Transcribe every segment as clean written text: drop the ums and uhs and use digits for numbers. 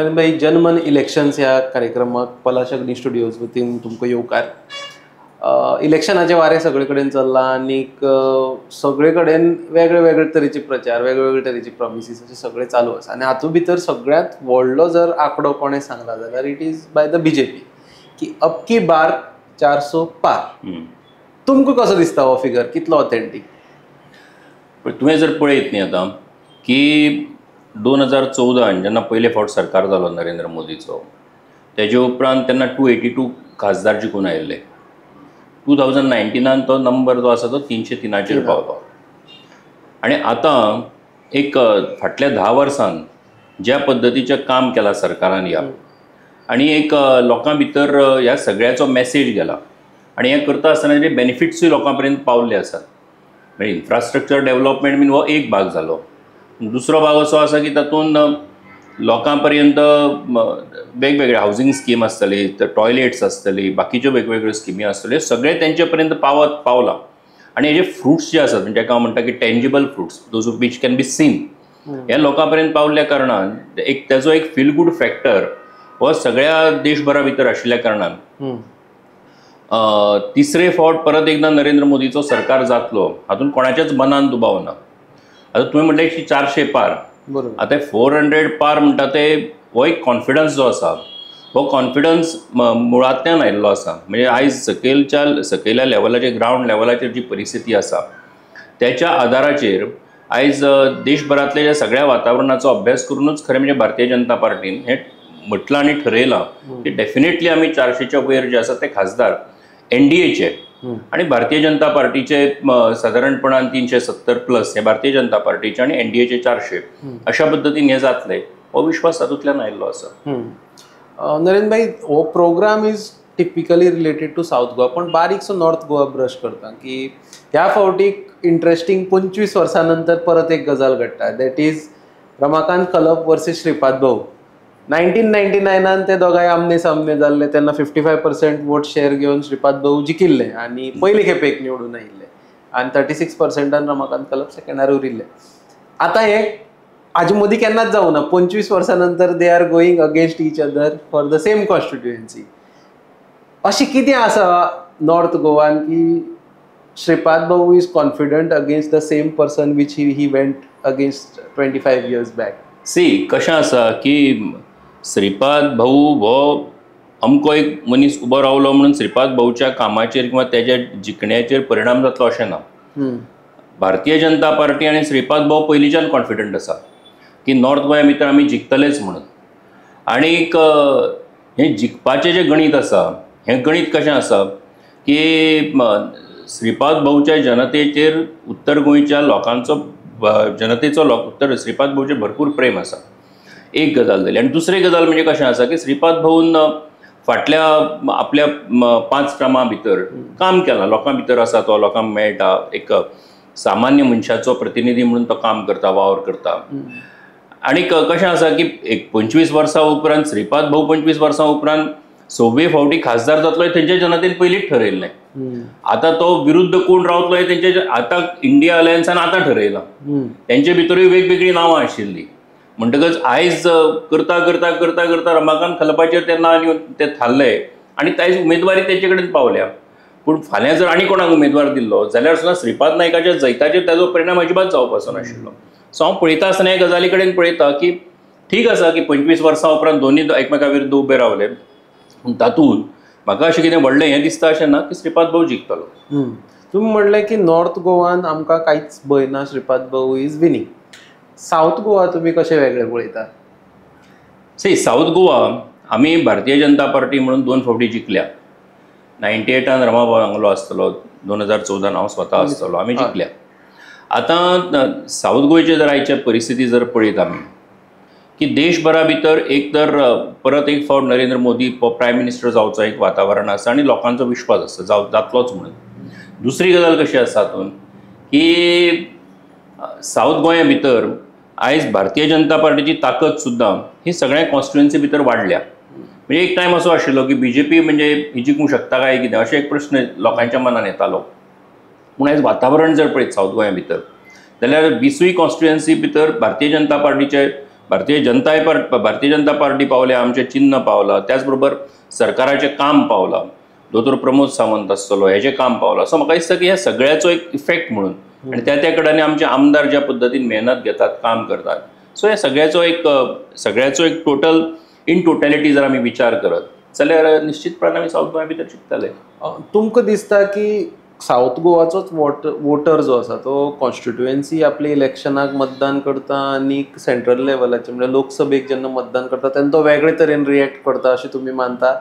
भाई जनमन इलेक्शन्स ह्या कार्यक्रमाक पलाश अग्नी स्टुडियोज वतीन तुमकां येवकार. इलेक्शनाचे वारे सगळे कडेन चल्ला आनी सगळे कडेन वेगळे वेगळे तरेचे प्रचार, वेगळे वेगळे तरेचे प्रॉमिसीस अशें सगळें चालू आसा. आनी हातूंत भितर सगळ्यांत व्हडलो जर आंकडो कोणें सांगला जाल्यार it is by the BJP की अब की बार 400 पार. तुमकां कसो दिसता हो फिगर, कितलो ऑथेंटीक? तुवें जर पळयत न्ही आतां की 2014 जेन्ना पयले फावट सरकार जालो नरेंद्र मोदीचो, तेजे उपरांत तेन्ना 282 खासदार जिखून आयिल्ले. 2019 तो नंबर जो आसा तो 303 पावलो. आनी आतां एक फाटल्या 10 वर्सांन ज्या पद्दतीचें काम केलां सरकारान ह्या, आनी एक लोकां भितर ह्या सगळ्याचो मॅसेज गेला आनी हें करता आसतना तेजे बेनिफिट्सूय लोकां पर्यंत पावल्ले आसात. म्हणजे इन्फ्रास्ट्रक्चर डेव्हलपमेंट बीन हो एक भाग जालो. दुसरो भाग असो आसा की तातूंत लोकां पर्यंत वेगवेगळे हावजींग स्कीम आसतली, टॉयलेट्स आसतली, बाकीच्यो वेगवेगळ्यो स्किमी आसतल्यो, सगळे तेंचे पर्यंत पावला. आनी हेजे फ्रुट्स जे आसात म्हणजे हांव म्हणटा की tangible fruits, those which can be seen, हे लोकां पर्यंत पावल्ल्या कारणान तेजो एक फील गूड फॅक्टर हो सगळ्या देशभरा भितर आशिल्ल्या कारणान तिसरे फावट परत एकदा नरेंद्र मोदीचो सरकार जातलो हातूंत कोणाच्याच मनान दुबाव ना. आतां तुवें म्हणलें की 400 पार, आतां 400 पार म्हणटा ते हो एक कॉन्फिडन्स जो आसा, हो कॉन्फिडन्स मुळांतल्यान आयिल्लो आसा. म्हणजे आयज सकयल्या लेवलाचेर, ग्रावंड लेवलाचेर जी परिस्थिती आसा त्याच्या आदाराचेर आयज देशभरांतल्या ज्या सगळ्या वातावरणाचो अभ्यास करूनच खरें म्हणजे भारतीय जनता पार्टीन हें म्हटलां आनी ठरयलां की डेफिनेटली आमी 400च्या वयर जे आसा ते खासदार NDAचे आणि भारतीय जनता पार्टीचे साधारणपणान 370+ हे भारतीय जनता पार्टीचे आणि NDAचे 400 अशा पद्धतीने हे जातले हो विश्वास तातूंतल्यान आयिल्लो आसा. नरेंद्र भाई, हो program is typically related to south Goa, पण बारीकसो नॉर्थ गोवा ब्रश करता की ह्या फावटीक इंटरेस्टिंग 25 वर्सां नंतर परत एक गजाल घडटा. That is Ramakant Kalap versus Shripad Bhau. 1999 ते दोगांय आमने सामने जाल्ले तेन्ना 55% वोट शेअर घेवन श्रीपाद भाऊ जिखिल्ले आनी पयले खेपेक निवडून आयिल्ले आनी 36% रमाकांत कलप सेकंडार उरिल्ले. आतां हे हाजे मदीं केन्नाच जावं ना. 25 वर्सां नंतर they are going against each other for the same constituency. अशें कितें आसा नॉर्थ गोवान की श्रीपाद भाऊ is confident against the same person which he went against 25 years back? कशें आसा की श्रीपाद भाऊ हो अमको एक मनीस उबो रावलो म्हणून श्रीपाद भाऊच्या कामाचेर किंवा त्याच्या जिखण्याचेर परिणाम जातलो अशें ना. भारतीय जनता पार्टी आनी श्रीपाद भाऊ पयलींच्यान कॉन्फिडंट आसा की नॉर्थ गोंया भितर आमी जिखतलेच म्हणून. आनीक हें जिखपाचें जें गणीत आसा हें गणीत कशें आसा की श्रीपाद भाऊच्या जनतेचेर उत्तर गोंयच्या लोकांचो जनतेचो उत्तर श्रीपाद भाऊचेर भरपूर प्रेम आसा. एक गजाल जाली. आनी दुसरी गजाल म्हणजे कशें आसा की श्रीपाद भाऊन फाटल्या आपल्या 5 टर्मां भितर काम केलां. लोकां भितर आसा तो, लोकांक मेळटा, एक सामान्य मनशाचो प्रतिनिधी म्हणून तो काम करता, वावर करता. आनी कशें आसा की एक 25 वर्सां उपरांत श्रीपाद भाऊ 25 वर्सां उपरांत 6वे फावटी खासदार जातलो हे तेंच्या जनतेन पयलींच ठरयल्लें. आतां तो विरुद्ध कोण रावतलो हे तेंचे आतां इंडिया अलायन्सान आतां ठरयलां. तेंचे भितरूय वेगवेगळी नांवां आशिल्लीं. म्हणटकच आयज करता करता करता करता रमाकांत कलपाचेर तेन्ना ते थारले आनी आयज उमेदवारी तेंचे कडेन पावल्या. पूण फाल्यां जर आनी कोणाक उमेदवार दिल्लो जाल्यार सुद्दां श्रीपाद नायकाच्या जैताचेर ताजो परिणाम अजिबात जावपाचो नाशिल्लो. सो हांव पळयता आसतना ह्या गजाली कडेन पळयता की ठीक आसा की 25 वर्सां उपरांत दोनूय एकामेका विरुद्ध उबे रावले. पूण तातूंत म्हाका अशें कितें व्हडलें हें दिसता अशें ना की श्रीपाद भाऊ जिखतलो. तुमी म्हणलें की नॉर्थ गोवान आमकां कांयच भंय ना, श्रीपाद भाऊ इज विनींग. साऊथ गोवा तुमी कशें वेगळें पळयता? साऊथ गोवा आमी भारतीय जनता पार्टी म्हणून 2 फावटी जिखल्या. 98 रमा भाऊ हांगलो आसतलो, 2014 हांव स्वता आसतलो, आमी जिखल्या. आतां साऊथ गोंयचे जर आयच्या परिस्थिती जर पळयत आमी की देशभरा भितर एक तर परत एक फावट नरेंद्र मोदी प्रायम मिनिस्टर जावचो एक वातावरण आसा आनी लोकांचो विश्वास आसा जातलोच म्हणून. दुसरी गजाल कशी आसा तातूंत की साऊथ गोंया भितर आयज भारतीय जनता पार्टीची ताकद सुद्दां ही सगळ्या कॉन्स्टिट्युएन्सी भितर वाडल्या. म्हणजे एक टायम असो आशिल्लो की BJP म्हणजे ही जिखूंक शकता काय कितें अशें एक प्रश्न लोकांच्या मनान येतालो. पूण आयज वातावरण जर पळयत साऊथ गोंया भितर जाल्यार 20 कॉन्स्टिट्युएन्सी भितर भारतीय जनता पार्टीचे भारतीय जनता पार्टी पावल्या, आमचें चिन्ह पावलां, त्याच बरोबर सरकाराचें काम पावलां, दोतोर प्रमोद सावंत आसतलो हेजें काम पावलां. सो म्हाका दिसता की ह्या सगळ्याचो एक इफेक्ट म्हणून, आनी त्या कडेन आमचे आमदार ज्या पद्दतीन मेहनत घेतात, काम करतात, सो ह्या सगळ्याचो एक इन टोटॅलिटी जर आमी विचार करत जाल्यार निश्चितपणान आमी साऊथ गोंया भितर जिखतले. तुमकां दिसता की साऊथ गोवाचोच वोटर जो आसा तो कॉन्स्टिट्युएन्सी आपल्या इलेक्शनाक मतदान करता आनी सेंट्रल लेवलाचेर म्हणजे लोकसभेक जेन्ना मतदान करता तेन्ना तो वेगळे तरेन रिएक्ट करता अशें तुमी मानता?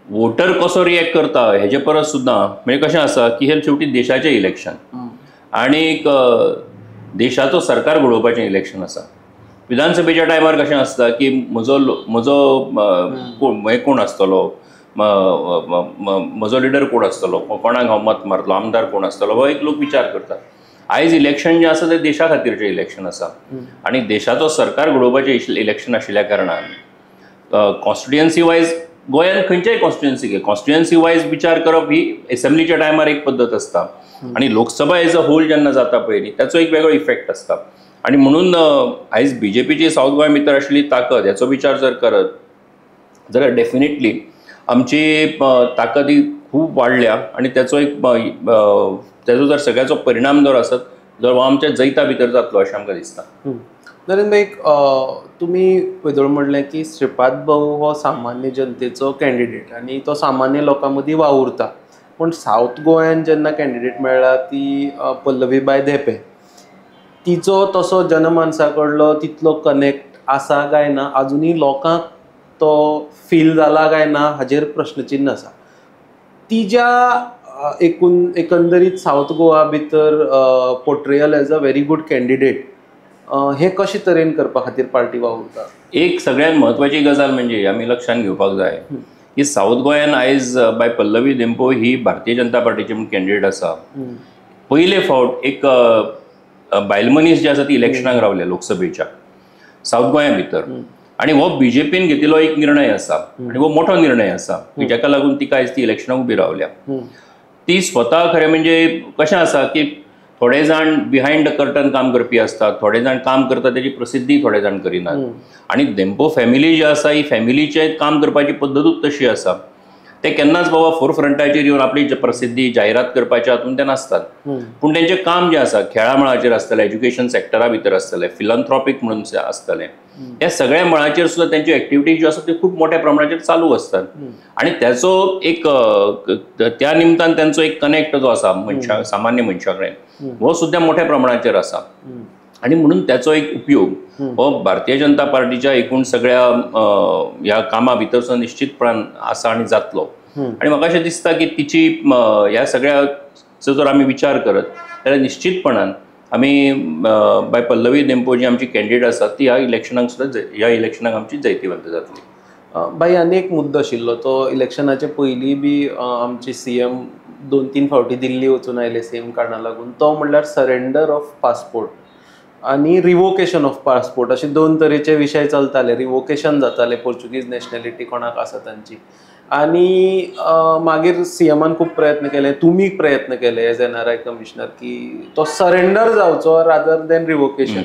वोटर कसो रिएक्ट करता हेजे परस सुद्दां म्हणजे कशें आसा की हे शेवटी देशाचें इलेक्शन आनीक देशाचो सरकार घडोवपाचें इलेक्शन आसा. विधानसभेच्या टायमार कशें आसता की म्हजो कोण आसतलो, म्हजो लिडर कोण आसतलो, कोणाक हांव मत मारतलो, आमदार कोण आसतलो, हो एक लोक विचार करतात. आयज इलेक्शन जें आसा तें देशा खातीरचें इलेक्शन आसा आनी देशाचो सरकार घडोवपाचें इलेक्शन आशिल्ल्या कारणान कॉन्स्टिट्युएन्सी वायज गोंयांत खंयच्याय कॉन्स्टिट्युएन्सी वायज विचार करप ही असेंब्लीच्या टायमार एक पद्दत आसता आनी लोकसभा एज अ होल जेन्ना जाता पळय ताचो एक वेगळो इफेक्ट आसता. आनी म्हणून आयज बीजेपीची साऊथ गोंया भितर आशिल्ली ताकद हेचो विचार जर करत जाल्यार डेफिनेटली आमची ताकद ही खूब वाडल्या आनी ताचो जर सगळ्याचो परिणाम जर आसत जाल्यार हो आमच्या जैता भितर जातलो अशें आमकां दिसता. नरेंद्र भाई, तुमी पयलीं म्हणलें की श्रीपाद भाऊ हो सामान्य जनतेचो कॅन्डिडेट आनी तो सामान्य लोकां मदीं वावुरता, पूण साऊथ गोंयान जेन्ना कॅन्डिडेट मेळ्ळा ती पल्लवीबाई धेपे, तिचो तसो जनमानसा कडलो तितलो कनेक्ट आसा काय ना, अजुनूय लोकांक तो फील जाला काय ना हाजेर प्रश्नचिन्ह आसा. तिच्या एकंदरीत साऊथ गोवा भितर portrayal as a very good candidate हे कशे तरेन करपा खातीर पार्टी वावुरता? एक सगळ्यात म्हत्वाची गजाल म्हणजे आमी लक्षांत घेवपाक जाय की साऊथ गोंयान आयज बाय पल्लवी धेंपो ही भारतीय जनता पार्टीची म्हूण कॅन्डिडेट आसा. पयले फावट एक बायल मनीस जी आसा ती इलेक्शनाक रावल्या लोकसभेच्या साऊथ गोंया भितर आनी हो बीजेपीन घेतिल्लो एक निर्णय आसा आनी हो मोठो निर्णय आसा की जाका लागून तिका आयज ती इलेक्शनाक उबी रावल्या. ती स्वता खरें म्हणजे कशें आसा की थोडे जाण बिहायंड द कर्टन काम करपी असतात, थोडे जाण काम करता त्याची प्रसिद्धी थोडे जाण करिनात आनी धेंपो फॅमिली जी आसा ही फॅमिलीचे काम करपाची पद्दतूच तशी आसा. ते केन्नाच बाबा फोर फ्रंटाचेर येवन आपली प्रसिद्धी जायरात करपाच्या हातून ते नासतात, पूण तेंचें काम जें आसा खेळा मळाचेर आसतलें, एज्युकेशन सेक्टरा भितर आसतलें, फिलॉन्थ्रॉपीक म्हणून आसतलें, ह्या सगळ्या मळाचेर सुद्दां तेंच्यो एक्टिविटी ज्यो आसा त्यो खूब मोठ्या प्रमाणाचेर चालू असतात आनी त्याचो एक त्या निमतान तेंचो एक कनेक्ट जो आसा सामान्य मनशा कडेन हो सुद्दां मोठ्या प्रमाणाचेर आसा. आनी म्हणून त्याचो एक उपयोग हो भारतीय जनता पार्टीच्या एकूण सगळ्या ह्या कामा भितरचो निश्चितपणान आसा आनी जातलो. आनी म्हाका अशें दिसता की तिची ह्या सगळ्याचो जर आमी विचार करत जाल्यार निश्चितपणान आमी बाय पल्लवी धेंपो जी आमची कॅन्डिडेट आसा ती ह्या इलेक्शनाक आमची जैतिवंत जातली. बाई, आनी एक मुद्दो आशिल्लो तो इलेक्शनाचे पयलीं बी आमचे CM 2-3 फावटी दिल्ली वचून आयले सेम कारणाक लागून, तो म्हणल्यार सरेंडर ऑफ पासपोर्ट आनी रिवोकेशन ऑफ पासपोर्ट अशे 2 तरेचे विशय चलताले. रिवोकेशन जाताले पोर्चुगीज नॅशनॅलिटी कोणाक आसा तांची, आनी मागीर CMन खूब प्रयत्न केले, तुमी प्रयत्न केले एज NRI कमिशनर की तो सरेंडर जावचो रादर दॅन रिवोकेशन.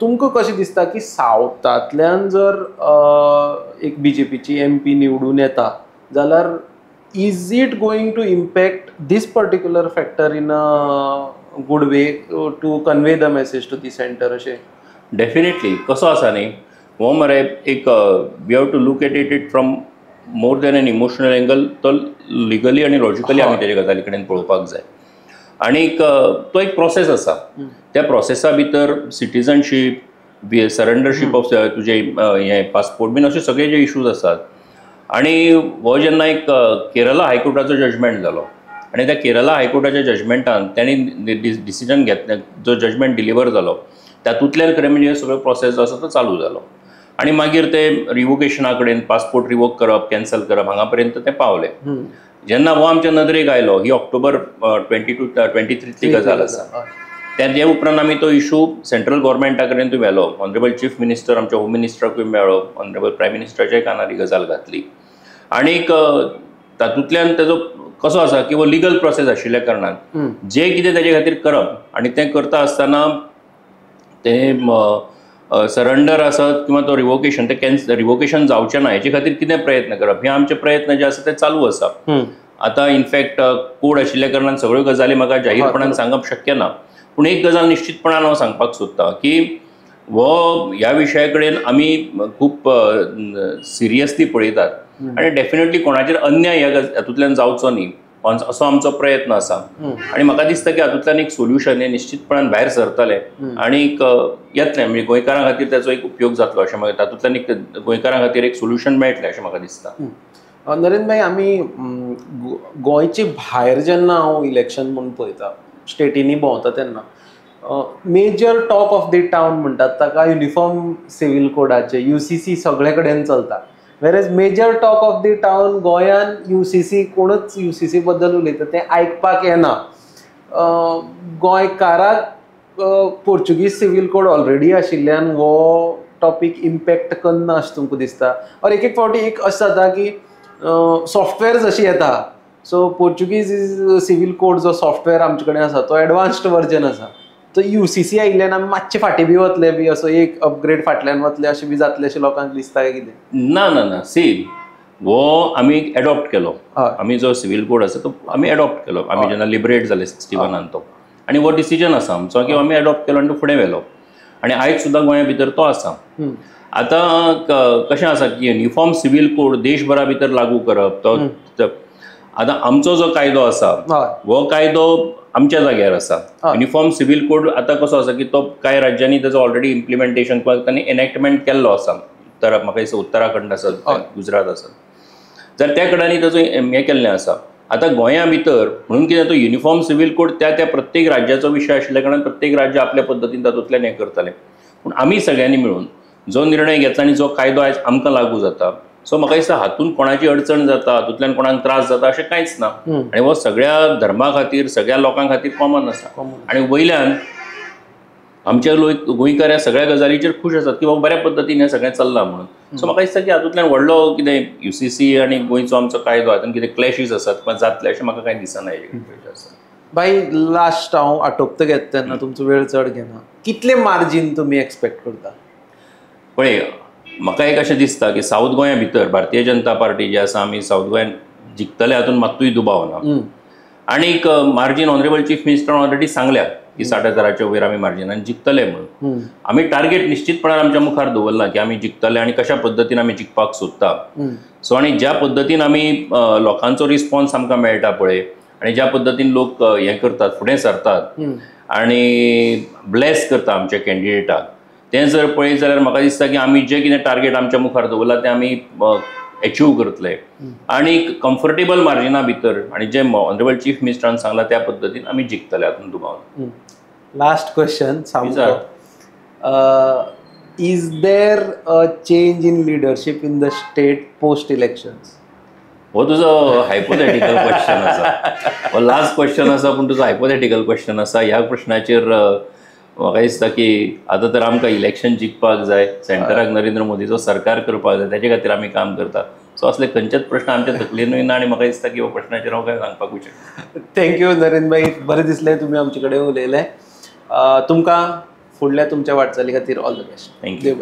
तुमकां कशें दिसता की सावथांतल्यान जर एक BJPची MP निवडून येता जाल्यार is it going to impact this particular factor in a good way to convey the message to the centre? अशें डेफिनेटली कसो आसा न्ही हो मरे एक we have to look at it from more than an emotional angle. तो legally आनी logically आमी तेजे गजाली कडेन पळोवपाक जाय. आनीक तो एक प्रोसेस आसा, त्या प्रोसेसा भितर सिटीजनशीप, सरेंडरशीप ऑफ तुजे हे पासपोर्ट बीन अशे सगळे जे इश्यूज आसात. आनी हो जेन्ना एक केरला हायकोर्टाचो जजमेंट जालो आनी त्या केरला हायकोर्टाच्या जजमेंटान त्यांनी डिसिजन घेतलें, जो जजमेंट डिलिव्हर जालो तातूंतल्यान खरें म्हणजे सगळो प्रोसेस जो आसा तो चालू जालो आनी मागीर ते रिवोकेशना कडेन पासपोर्ट रिवोक करप, कॅन्सल करप हांगा पर्यंत ते पावले. जेन्ना हो आमच्या नदरेक आयलो, ही ऑक्टोबर 22-23 गजाल आसा, त्या उपरांत आमी तो इशू सेंट्रल गव्हर्मेंटा कडेन व्हेलो, ऑनरेबल चीफ मिनिस्टर आमच्या होम मिनिस्टराकूय मेळ्ळो, ऑनरेबल प्रायम मिनिस्टराच्याय कानार ही गजाल घातली. आनीक तातूंतल्यान तेजो कसो आसा की हो लिगल प्रोसेस आशिल्ल्या कारणान जे कितें तेजे खातीर करप आनी तें करता आसतना तें सरेंडर आसत किंवा तो रिवोकेशन ते रिवोकेशन जावचें ना हेचे खातीर कितें प्रयत्न करप हे आमचे प्रयत्न जे आसा ते चालू आसा. आतां इनफॅक्ट कोड आशिल्ल्या कारणान सगळ्यो गजाली म्हाका जाहीरपणान सांगप शक्य ना, पूण एक गजाल निश्चितपणान हांव सांगपाक सोदतां की ह्या विशया कडेन आमी खूब सिरियसली पळयतात आनी डेफिनेटली कोणाचेर अन्याय हातूंतल्यान जावचो न्ही असो आमचो प्रयत्न आसा. आनी म्हाका दिसता की हातूंतल्यान एक सोल्युशन हे निश्चितपणान भायर सरतलें आनी येतलें, म्हणजे गोंयकारां खातीर ताचो एक उपयोग जातलो अशें म्हाका तातूंतल्यान एक गोंयकारां खातीर एक सोल्युशन मेळटलें अशें म्हाका दिसता. नरेंद्र भाई, आमी गोंयचे भायर जेन्ना हांव इलेक्शन म्हणून पळयता, स्टेटींनी भोंवता तेन्ना major talk of the town म्हणटात ताका युनिफॉर्म सिव्हील कोडाचे UCC सगळे कडेन चलता. वेरेज major talk of the town गोंयान UCC कोणूच UCC बद्दल उलयता तें आयकपाक येना. गोंयकाराक पोर्चुगीज सिव्हील कोड ऑलरेडी आशिल्ल्यान हो टॉपीक इम्पॅक्ट करना अशें तुमकां दिसता? और एक फावटी एक अशें जाता की सॉफ्टवेअर जशी येता, सो पोर्चुगीज सिव्हील कोड जो सॉफ्टवेअर आमचे कडेन आसा तो एडवान्स्ड वर्जन आसा, तो UCC आयिल्ल्यान आमी मातशे फाटीं बी वतले बी, असो एक अपग्रेड फाटल्यान वतले अशें बी जातले अशें लोकांक दिसता काय कितें? ना ना ना, सी हो आमी एडॉप्ट केलो. आमी जो सिव्हील कोड आसा तो आमी एडॉप्ट केलो. आमी जेन्ना लिबरेट जाले 61 तो, आनी हो डिसिजन आसा आमचो की आमी एडॉप्ट केलो आनी तो फुडें व्हेलो आनी आयज सुद्दां गोंया भितर तो आसा. आतां कशें आसा की युनिफॉर्म सिव्हील कोड देशभरा भितर लागू करप तो आतां आमचो जो कायदो आसा हो कायदो आमच्या जाग्यार आसा. युनिफॉर्म सिव्हील कोड आतां कसो आसा की तो कांय राज्यांनी ताचो ऑलरेडी इम्प्लिमेंटेशन किंवा तांणी एनॅक्टमेंट केल्लो आसा. म्हाका दिसता उत्तराखंड आसा, गुजरात आसा, जाल्यार त्या कडेनी ताचो हें केल्लें आसा. आतां गोंया भितर म्हणून कितें तो युनिफॉर्म सिव्हील कोड त्या प्रत्येक राज्याचो विशय आशिल्ल्या कारणान प्रत्येक राज्य आपल्या पद्दतीन तातूंतल्यान हें करतालें. पूण आमी सगळ्यांनी मेळून जो निर्णय घेतला आनी जो कायदो आयज आमकां लागू जाता, सो म्हाका दिसता हातूंत कोणाची अडचण जाता, हातूंतल्यान कोणाक त्रास जाता अशें कांयच ना. आनी हो सगळ्या धर्मा खातीर सगळ्या लोकां खातीर कॉमन आसा. आनी वयल्यान आमचे गोंयकार ह्या सगळ्या गजालीचेर खूश आसात की बाबा बऱ्या पद्दतीन हें सगळें चल्लां म्हणून. सो म्हाका दिसता की हातूंतल्यान व्हडलो कितें UCC आनी गोंयचो आमचो कायदो हातूंत कितें क्लॅशीस आसात किंवा जातले अशें म्हाका कांय दिसना. भाई लास्ट हांव आटोपता घेता तेन्ना तुमचो वेळ चड घेना, कितले मार्जीन तुमी एक्सपेक्ट करता? पळय, म्हाका एक अशें दिसता की सावथ गोंया भितर भारतीय जनता पार्टी जी आसा आमी सावथ गोंयान जिखतले हातूंत मात्तूय दुबाव ना. आनीक मार्जीन ऑनरेबल चीफ मिनिस्टरान ऑलरेडी सांगल्या की 60,000च्या वयर आमी मार्जिनान जिखतले म्हणून. आमी टार्गेट निश्चितपणान आमच्या मुखार दवरला की आमी जिखतले आनी कशा पद्दतीन आमी जिखपाक सोदता. सो आनी ज्या पद्दतीन आमी लोकांचो रिस्पॉन्स आमकां मेळटा पळय आनी ज्या पद्दतीन लोक हें करतात, फुडें सरतात आनी ब्लेस करता आमच्या कॅन्डिडेटाक, तें जर पळयत जाल्यार म्हाका दिसता की आमी जें कितें टार्गेट आमच्या मुखार दवरला तें आमी एचीव करतले आनी कम्फर्टेबल मार्जिना भितर आनी जें ऑनरेबल चीफ मिनिस्टरान सांगलां त्या पद्दतीन आमी जिखतले हातूंत दुबाव ना. Last question, is there a change in leadership in the state post elections? हो तुजो हायपोथेटिकल क्वेश्चन आसा, हो लास्ट क्वेश्चन आसा, पूण तुजो हायपोथेटिकल क्वेश्चन आसा. ह्या प्रश्नाचेर म्हाका दिसता की आतां तर आमकां इलेक्शन जिखपाक जाय, सेंटराक नरेंद्र मोदीचो सरकार करपाक जाय, ताचे खातीर आमी काम करता. सो असले खंयचेच प्रश्न आमच्या तकलेनूय ना आनी म्हाका दिसता की हो प्रश्नाचेर हांव कांय सांगपाकूच शकना. थँक्यू नरेंद्र भाई, बरें दिसलें तुमी आमचे कडेन उलयलें. तुमकां फुडल्या तुमच्या वाटचाली खातीर ऑल द बेस्ट. थँक्यू.